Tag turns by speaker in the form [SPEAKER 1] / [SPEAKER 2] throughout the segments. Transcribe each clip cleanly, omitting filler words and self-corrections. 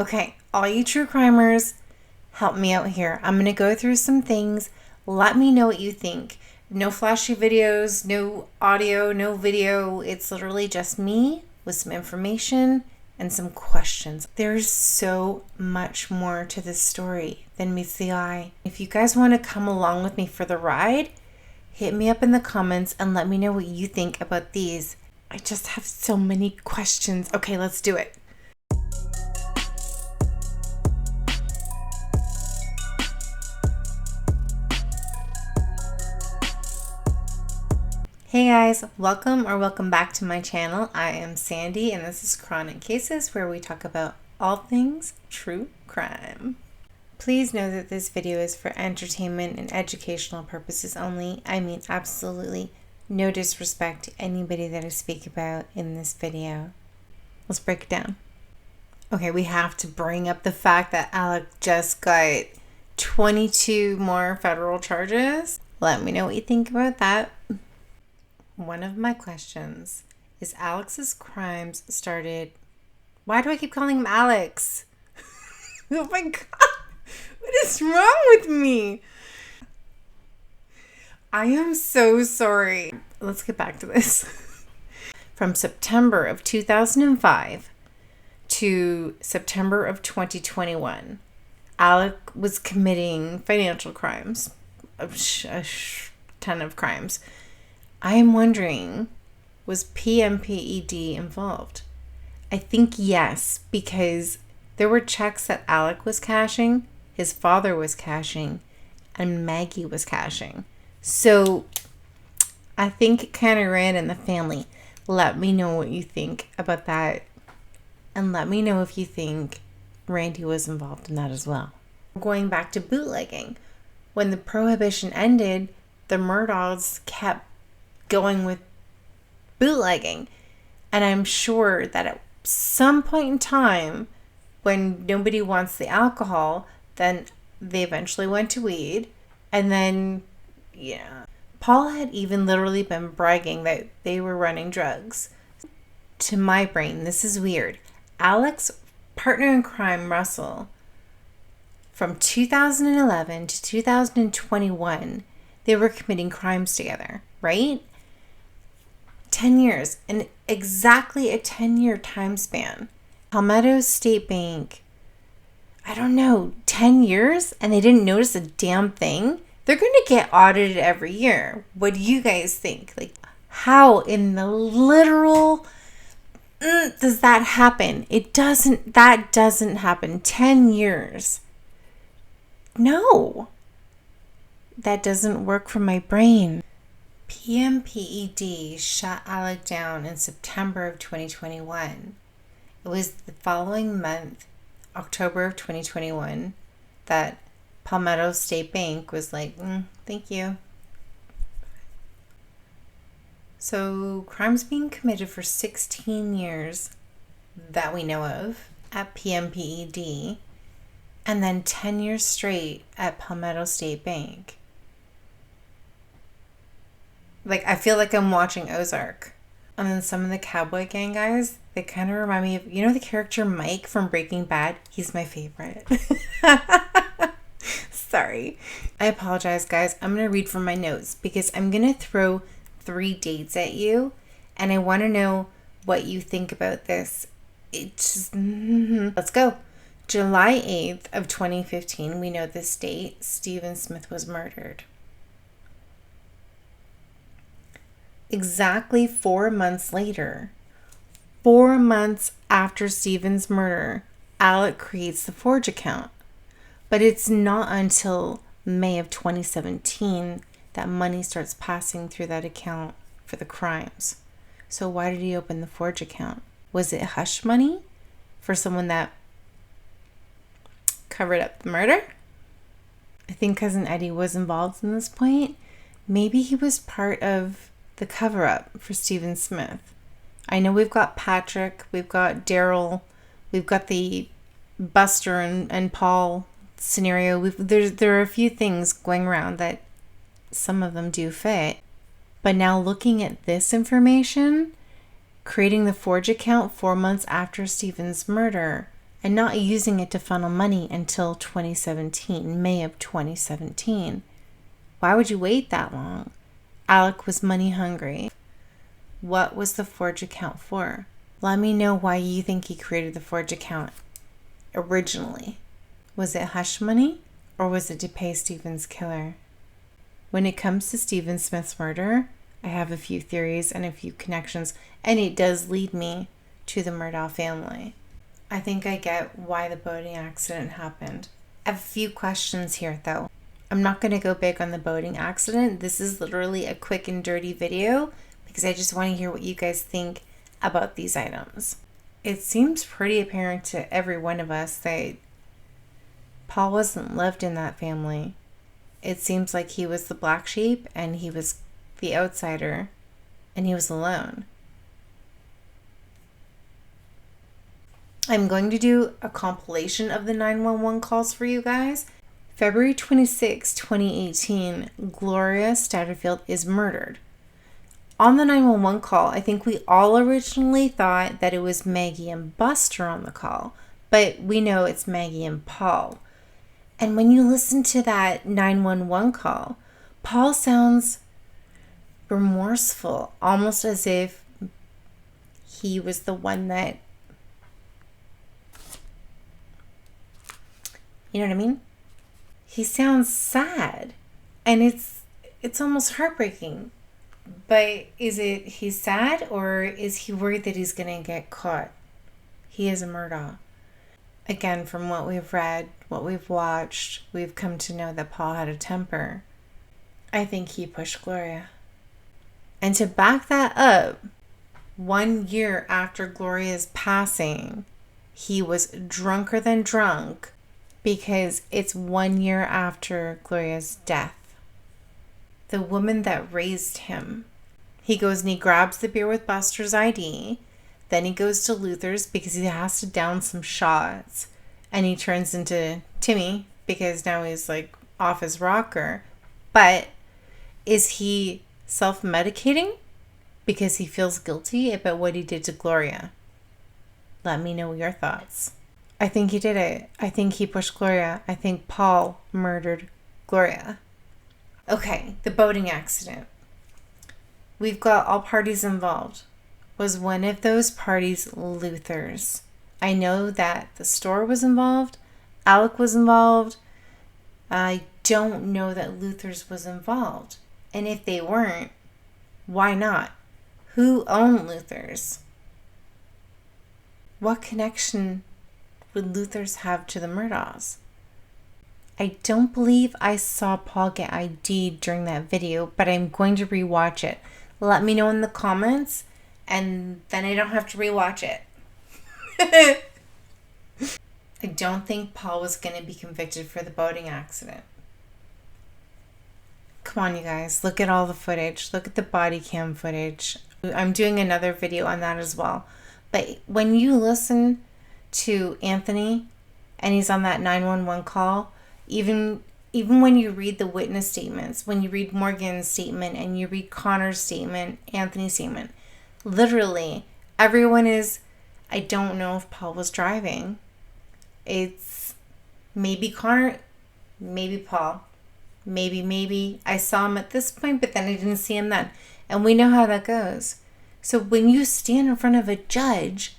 [SPEAKER 1] Okay, all you true crimers, help me out here. I'm going to go through some things. Let me know what you think. No flashy videos, no audio, no video. It's literally just me with some information and some questions. There's so much more to this story than meets the eye. If you guys want to come along with me for the ride, hit me up in the comments and let me know what you think about these. I just have so many questions. Okay, let's do it. Hey guys, welcome back to my channel. I am Sandy and this is Chronic Cases, where we talk about all things true crime. Please know that this video is for entertainment and educational purposes only. I mean absolutely no disrespect to anybody that I speak about in this video. Let's break it down. Okay, we have to bring up the fact that Alex just got 22 more federal charges. Let me know what you think about that. One of my questions is Alex's crimes started... Why do I keep calling him Alex? Oh my God. What is wrong with me? I am so sorry. Let's get back to this. From September of 2005 to September of 2021, Alex was committing financial crimes. A ton of crimes. I am wondering, was PMPED involved? I think yes, because there were checks that Alex was cashing, his father was cashing, and Maggie was cashing. So I think it kind of ran in the family. Let me know what you think about that. And let me know if you think Randy was involved in that as well. Going back to bootlegging. When the prohibition ended, the Murdaughs kept going with bootlegging, and I'm sure that at some point in time when nobody wants the alcohol, then they eventually went to weed, and then Paul had even literally been bragging that they were running drugs. To my brain, this is weird. Alex's partner in crime, Russell, from 2011 to 2021, they were committing crimes together, right? 10 years, and exactly a 10-year time span. Palmetto State Bank, I don't know, 10 years, and they didn't notice a damn thing? They're going to get audited every year. What do you guys think? Like, how in the literal does that happen? That doesn't happen. 10 years. No. That doesn't work for my brain. PMPED shut Alex down in September of 2021. It was the following month, October of 2021, that Palmetto State Bank was like, thank you. So crimes being committed for 16 years that we know of at PMPED, and then 10 years straight at Palmetto State Bank. Like, I feel like I'm watching Ozark. And then some of the cowboy gang guys, they kind of remind me of, the character Mike from Breaking Bad? He's my favorite. Sorry. I apologize, guys. I'm going to read from my notes because I'm going to throw 3 dates at you. And I want to know what you think about this. Let's go. July 8th of 2015, we know this date, Stephen Smith was murdered. Exactly 4 months later, 4 months after Stephen's murder, Alex creates the Forge account. But it's not until May of 2017 that money starts passing through that account for the crimes. So why did he open the Forge account? Was it hush money for someone that covered up the murder? I think Cousin Eddie was involved in this point. Maybe he was part of the cover-up for Stephen Smith. I know we've got Patrick, we've got Daryl, we've got the Buster and Paul scenario. There are a few things going around that some of them do fit. But now looking at this information, creating the Forge account 4 months after Stephen's murder, and not using it to funnel money until 2017, May of 2017. Why would you wait that long? Alec was money hungry. What was the forged account for? Let me know why you think he created the forged account originally. Was it hush money, or was it to pay Stephen's killer? When it comes to Stephen Smith's murder, I have a few theories and a few connections, and it does lead me to the Murdaugh family. I think I get why the boating accident happened. I have a few questions here, though. I'm not going to go big on the boating accident. This is literally a quick and dirty video because I just want to hear what you guys think about these items. It seems pretty apparent to every one of us that Paul wasn't loved in that family. It seems like he was the black sheep and he was the outsider and he was alone. I'm going to do a compilation of the 911 calls for you guys. February 26, 2018, Gloria Satterfield is murdered. On the 911 call, I think we all originally thought that it was Maggie and Buster on the call, but we know it's Maggie and Paul. And when you listen to that 911 call, Paul sounds remorseful, almost as if he was the one that, you know what I mean? He sounds sad, and it's almost heartbreaking. But is it he's sad, or is he worried that he's going to get caught? He is a Murdaugh. Again, from what we've read, what we've watched, we've come to know that Paul had a temper. I think he pushed Gloria. And to back that up, 1 year after Gloria's passing, he was drunker than drunk because it's 1 year after Gloria's death. The woman that raised him. He goes and he grabs the beer with Buster's ID. Then he goes to Luther's because he has to down some shots. And he turns into Timmy because now he's like off his rocker. But is he self-medicating because he feels guilty about what he did to Gloria? Let me know your thoughts. I think he did it. I think he pushed Gloria. I think Paul murdered Gloria. Okay, the boating accident. We've got all parties involved. Was one of those parties Luther's? I know that the store was involved. Alec was involved. I don't know that Luther's was involved. And if they weren't, why not? Who owned Luther's? What connection would Luther's have to the Murdaughs? I don't believe I saw Paul get ID'd during that video, but I'm going to rewatch it. Let me know in the comments, and then I don't have to rewatch it. I don't think Paul was going to be convicted for the boating accident. Come on, you guys. Look at all the footage. Look at the body cam footage. I'm doing another video on that as well. But when you listen to Anthony and he's on that 911 call, even when you read the witness statements, when you read Morgan's statement and you read Connor's statement, Anthony's statement, literally everyone is, I don't know if Paul was driving. It's maybe Connor, maybe Paul, maybe I saw him at this point, but then I didn't see him then. And we know how that goes. So when you stand in front of a judge,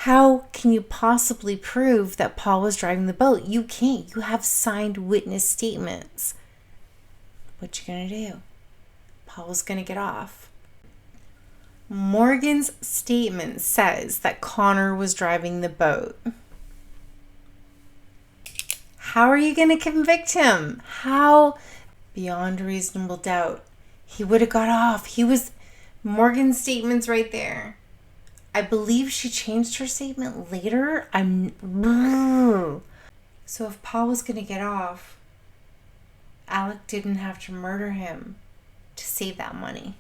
[SPEAKER 1] how can you possibly prove that Paul was driving the boat? You can't. You have signed witness statements. What you gonna do? Paul's gonna get off. Morgan's statement says that Connor was driving the boat. How are you gonna convict him? How? Beyond reasonable doubt. He would have got off. He was... Morgan's statement's right there. I believe she changed her statement later. So if Paul was going to get off, Alec didn't have to murder him to save that money.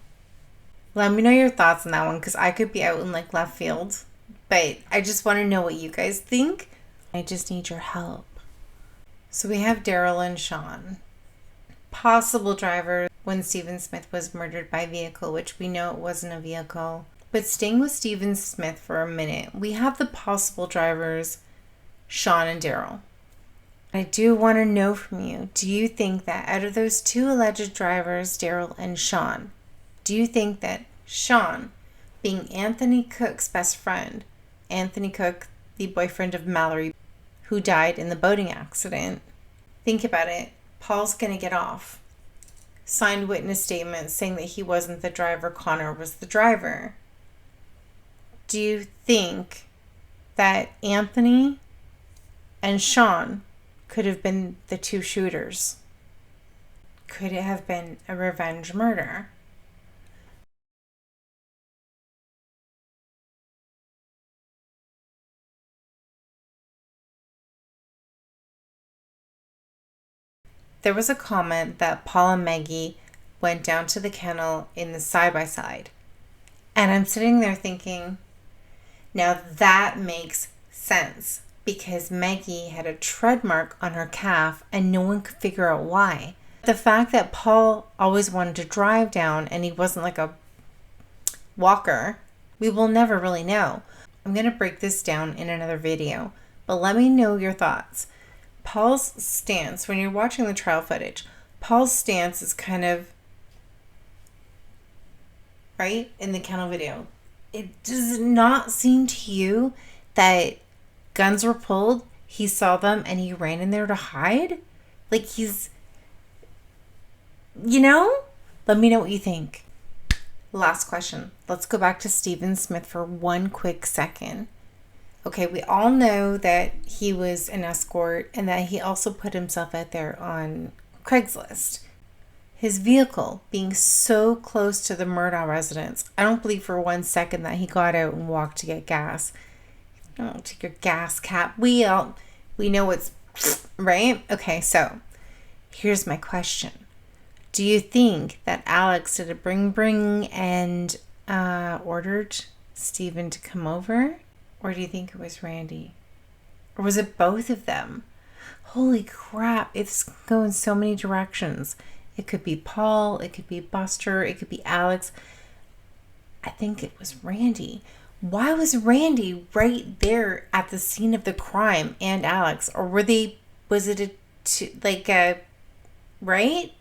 [SPEAKER 1] Let me know your thoughts on that one, because I could be out in like left field. But I just want to know what you guys think. I just need your help. So we have Daryl and Sean. Possible drivers when Stephen Smith was murdered by vehicle, which we know it wasn't a vehicle. But staying with Stephen Smith for a minute, we have the possible drivers Sean and Daryl. I do want to know from you, do you think that out of those two alleged drivers, Daryl and Sean, do you think that Sean, being Anthony Cook's best friend, Anthony Cook, the boyfriend of Mallory, who died in the boating accident, think about it, Paul's going to get off. Signed witness statements saying that he wasn't the driver, Connor was the driver. Do you think that Anthony and Sean could have been the two shooters? Could it have been a revenge murder? There was a comment that Paul and Maggie went down to the kennel in the side-by-side. And I'm sitting there thinking, now that makes sense, because Maggie had a tread mark on her calf and no one could figure out why. The fact that Paul always wanted to drive down and he wasn't like a walker, we will never really know. I'm going to break this down in another video, but let me know your thoughts. Paul's stance, when you're watching the trial footage, Paul's stance is kind of, right, in the kennel video. It does not seem to you that guns were pulled, he saw them, and he ran in there to hide? Like he's, you know? Let me know what you think. Last question. Let's go back to Stephen Smith for one quick second. Okay, we all know that he was an escort and that he also put himself out there on Craigslist. His vehicle being so close to the Murdaugh residence, I don't believe for 1 second that he got out and walked to get gas. Don't take your gas cap. We know it's right. Okay, so here's my question. Do you think that Alex did a bring and ordered Stephen to come over? Or do you think it was Randy? Or was it both of them? Holy crap, it's going so many directions. It could be Paul, it could be Buster, it could be Alex. I think it was Randy. Why was Randy right there at the scene of the crime and Alex? Or was it right?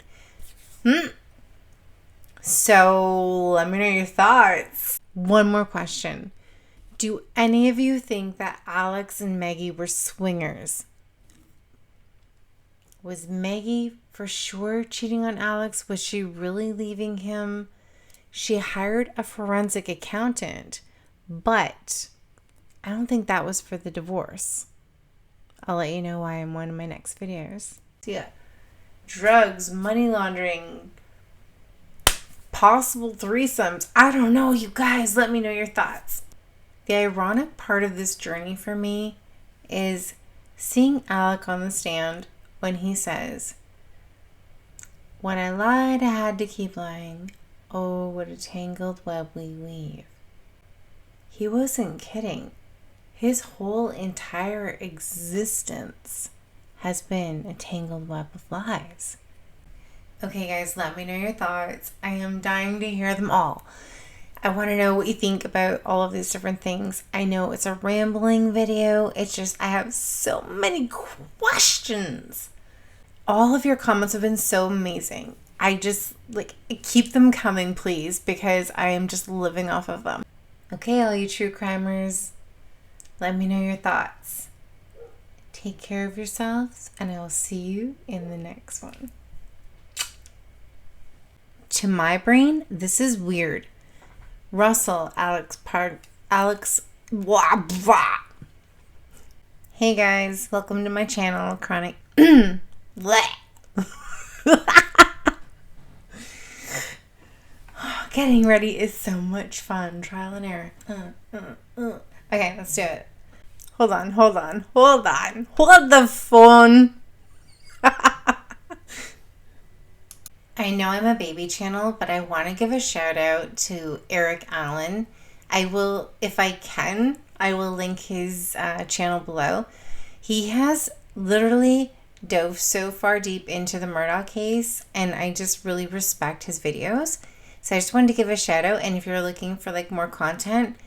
[SPEAKER 1] So let me know your thoughts. One more question. Do any of you think that Alex and Maggie were swingers? Was Maggie for sure cheating on Alex? Was she really leaving him? She hired a forensic accountant, but I don't think that was for the divorce. I'll let you know why in one of my next videos. So yeah, drugs, money laundering, possible threesomes. I don't know, you guys, let me know your thoughts. The ironic part of this journey for me is seeing Alec on the stand when he says, "When I lied, I had to keep lying. Oh, what a tangled web we weave." He wasn't kidding. His whole entire existence has been a tangled web of lies. Okay, guys, let me know your thoughts. I am dying to hear them all. I want to know what you think about all of these different things. I know it's a rambling video. It's just, I have so many questions. All of your comments have been so amazing. I just, keep them coming, please, because I am just living off of them. Okay, all you true crimers, let me know your thoughts. Take care of yourselves, and I will see you in the next one. To my brain, this is weird. Russell, Alex, blah, blah. Hey guys, welcome to my channel, Chronic. Getting ready is so much fun. Trial and error. Okay, let's do it. Hold on. Hold the phone. I know I'm a baby channel, but I want to give a shout out to Eric Allen. I will, if I can, I will link his channel below. He has literally dove so far deep into the Murdaugh case, and I just really respect his videos. So I just wanted to give a shout out, and if you're looking for more content,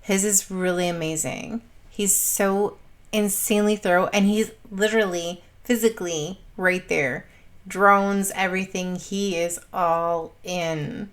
[SPEAKER 1] his is really amazing. He's so insanely thorough, and he's literally physically right there. Drones, everything. He is all in.